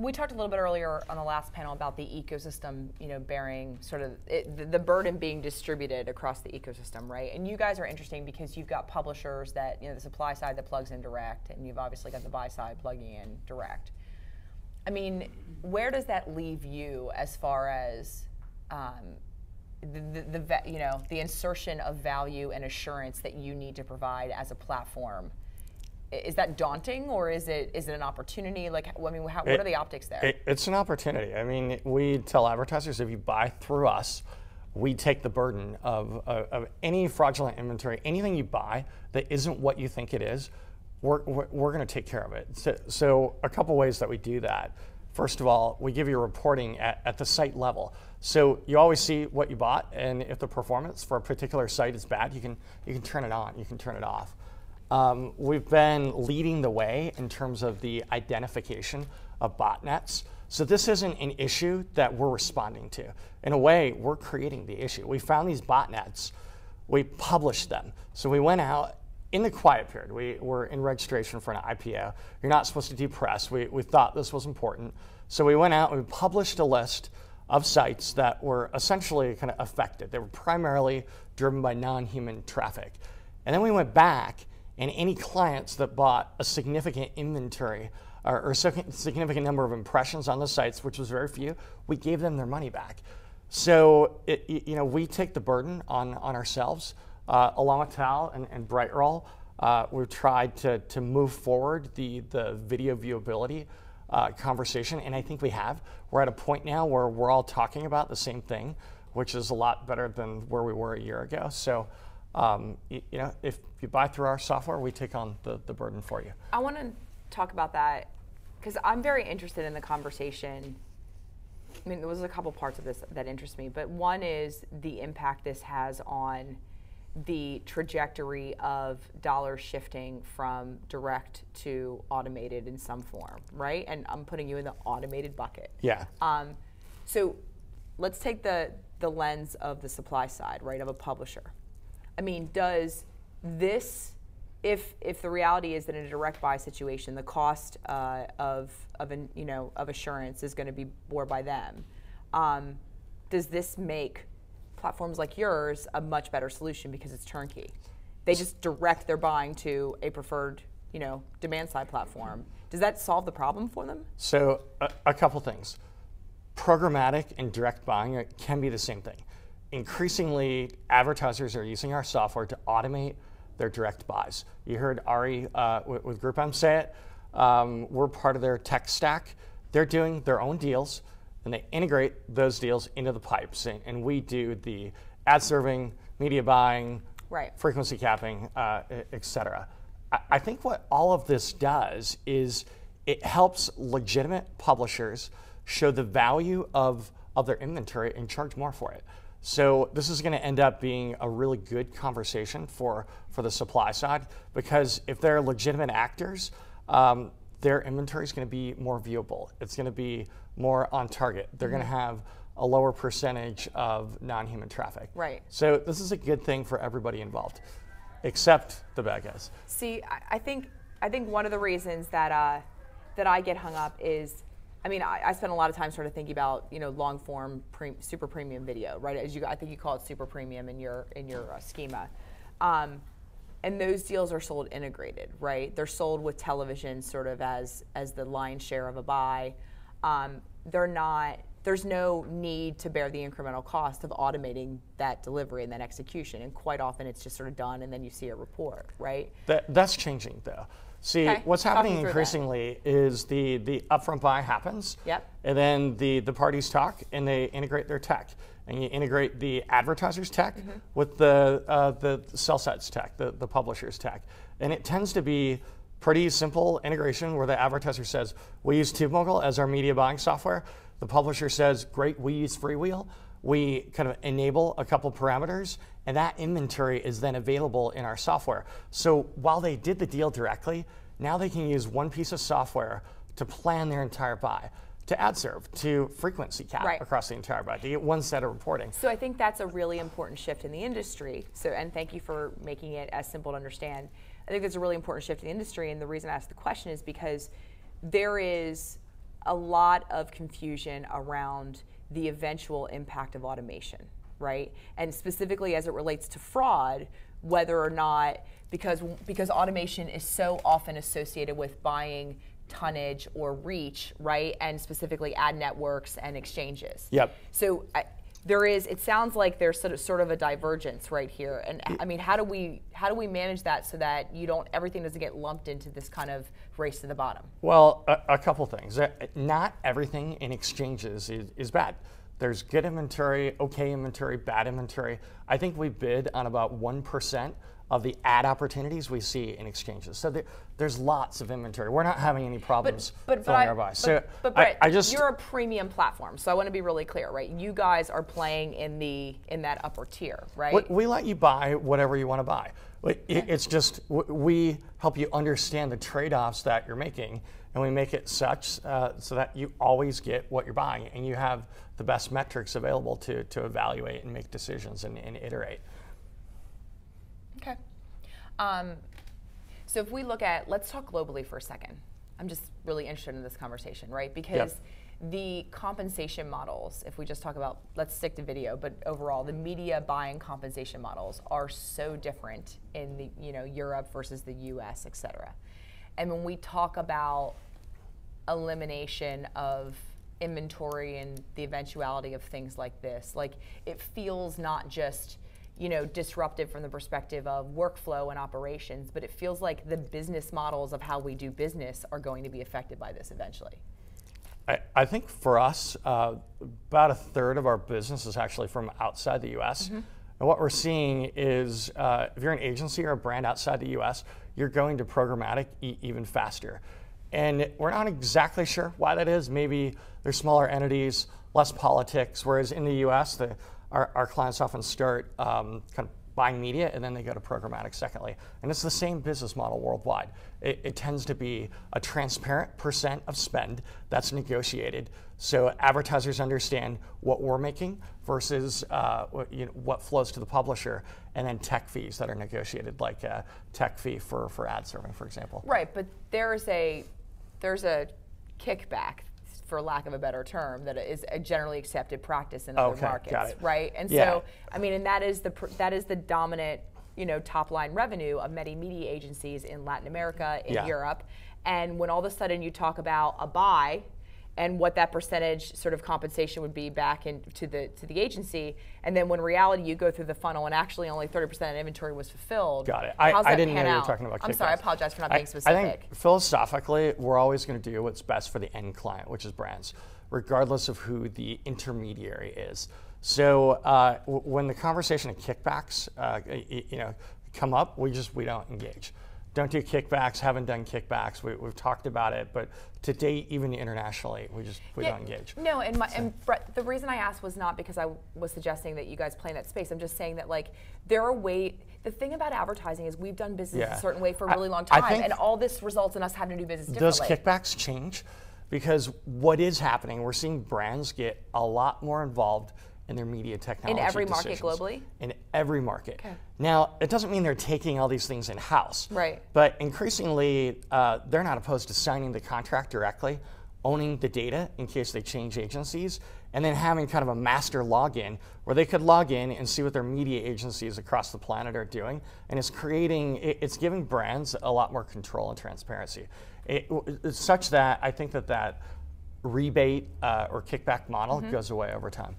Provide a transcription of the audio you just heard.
We talked a little bit earlier on the last panel about the ecosystem, bearing sort of the burden being distributed across the ecosystem, right? And you guys are interesting because you've got publishers that, the supply side that plugs in direct, and you've obviously got the buy side plugging in direct. I mean, where does that leave you as far as the insertion of value and assurance that you need to provide as a platform? Is that daunting, or is it an opportunity? Like, what are the optics there? It's an opportunity. I mean, we tell advertisers, if you buy through us, we take the burden of any fraudulent inventory, anything you buy that isn't what you think it is, we're going to take care of it. So a couple ways that we do that. First of all, we give you reporting at the site level. So you always see what you bought, and if the performance for a particular site is bad, you can turn it on, you can turn it off. We've been leading the way in terms of the identification of botnets. So this isn't an issue that we're responding to. In a way, we're creating the issue. We found these botnets, we published them. So we went out in the quiet period. We were in registration for an IPO. You're not supposed to do press. We thought this was important. So we went out and we published a list of sites that were essentially kind of affected. They were primarily driven by non-human traffic. And then we went back, and any clients that bought a significant inventory or a significant number of impressions on the sites, which was very few, we gave them their money back. So we take the burden on ourselves. Along with Tal and Brightroll, we've tried to move forward the video viewability conversation, and I think we have. We're at a point now where we're all talking about the same thing, which is a lot better than where we were a year ago. So if you buy through our software, we take on the burden for you. I want to talk about that because I'm very interested in the conversation. I mean, there was a couple parts of this that interest me, but one is the impact this has on the trajectory of dollars shifting from direct to automated in some form, right? And I'm putting you in the automated bucket. Yeah. So let's take the lens of the supply side, right, of a publisher. I mean, does this, if the reality is that in a direct buy situation, the cost of assurance is going to be bore by them, does this make platforms like yours a much better solution because it's turnkey? They just direct their buying to a preferred, demand side platform. Does that solve the problem for them? So a couple things. Programmatic and direct buying can be the same thing. Increasingly, advertisers are using our software to automate their direct buys. You heard Ari with GroupM say it. We're part of their tech stack. They're doing their own deals, and they integrate those deals into the pipes. And we do the ad serving, media buying, right, frequency capping, et cetera. I think what all of this does is it helps legitimate publishers show the value of their inventory and charge more for it. So this is going to end up being a really good conversation for the supply side, because if they're legitimate actors, their inventory is going to be more viewable. It's going to be more on target. They're going to have a lower percentage of non-human traffic. Right. So this is a good thing for everybody involved, except the bad guys. See, I think one of the reasons that I get hung up is, I mean, I spend a lot of time sort of thinking about long form super premium video, right? I think you call it super premium in your schema, and those deals are sold integrated, right? They're sold with television sort of as the lion's share of a buy. There's no need to bear the incremental cost of automating that delivery and that execution, and quite often it's just sort of done and then you see a report, right? That's changing though. See, what's happening increasingly is the upfront buy happens, and then the parties talk and they integrate their tech. And you integrate the advertiser's tech with the sell side's tech, the publisher's tech. And it tends to be pretty simple integration where the advertiser says, we use TubeMogul as our media buying software. The publisher says, great, we use Freewheel. We kind of enable a couple parameters, and that inventory is then available in our software. So while they did the deal directly, now they can use one piece of software to plan their entire buy, to ad serve, to frequency cap across the entire buy, to get one set of reporting. So I think that's a really important shift in the industry. So, and thank you for making it as simple to understand. I think that's a really important shift in the industry, and the reason I asked the question is because there is a lot of confusion around the eventual impact of automation, right? And specifically as it relates to fraud, whether or not, because automation is so often associated with buying tonnage or reach, right? And specifically ad networks and exchanges. Yep. So it sounds like there's sort of a divergence right here. And I mean, how do we manage that so that everything doesn't get lumped into this kind of race to the bottom? Well, a couple things. Not everything in exchanges is bad. There's good inventory, okay inventory, bad inventory. I think we bid on about 1% of the ad opportunities we see in exchanges. So there's lots of inventory. We're not having any problems filling our buy. But Brett, you're a premium platform, so I want to be really clear, right? You guys are playing in that upper tier, right? We let you buy whatever you want to buy. It's just we help you understand the trade-offs that you're making, and we make it such so that you always get what you're buying, and you have the best metrics available to evaluate and make decisions and iterate. Okay. So if we look at, let's talk globally for a second. I'm just really interested in this conversation, right? Because the compensation models, if we just talk about, let's stick to video, but overall, the media buying compensation models are so different in the Europe versus the US, et cetera. And when we talk about elimination of inventory and the eventuality of things like this, like it feels not just disruptive from the perspective of workflow and operations, but it feels like the business models of how we do business are going to be affected by this eventually. I think for us, about a third of our business is actually from outside the US. And what we're seeing is if you're an agency or a brand outside the US, you're going to programmatic even faster. And we're not exactly sure why that is. Maybe they're smaller entities, less politics, whereas in the US, our clients often start kind of buying media and then they go to programmatic secondly. And it's the same business model worldwide. It tends to be a transparent percent of spend that's negotiated. So advertisers understand what we're making versus what flows to the publisher, and then tech fees that are negotiated, like a tech fee for ad serving, for example. Right, but there's a kickback, for lack of a better term, that is a generally accepted practice in other markets, right? And so, I mean, and that is the dominant, top line revenue of many media agencies in Latin America, in Europe. And when all of a sudden you talk about a buy and what that percentage sort of compensation would be back into the agency, and then when reality you go through the funnel and actually only 30% of inventory was fulfilled. Got it. I didn't know you were talking about kickbacks. I'm sorry, I apologize for not being specific. I think philosophically, we're always going to do what's best for the end client, which is brands, regardless of who the intermediary is. So when the conversation of kickbacks, come up, we don't engage. Don't do kickbacks, haven't done kickbacks. We've talked about it, but to date, even internationally, we don't engage. No, and Brett, the reason I asked was not because I was suggesting that you guys play in that space. I'm just saying that the thing about advertising is we've done business a certain way for a really long time, and all this results in us having to do business differently. Those kickbacks change because what is happening, we're seeing brands get a lot more involved in their media technology in every market decisions. Globally? In every market. Okay. Now, it doesn't mean they're taking all these things in-house. Right. But increasingly, they're not opposed to signing the contract directly, owning the data in case they change agencies, and then having kind of a master login where they could log in and see what their media agencies across the planet are doing. And it's giving brands a lot more control and transparency. It's such that I think that rebate or kickback model goes away over time.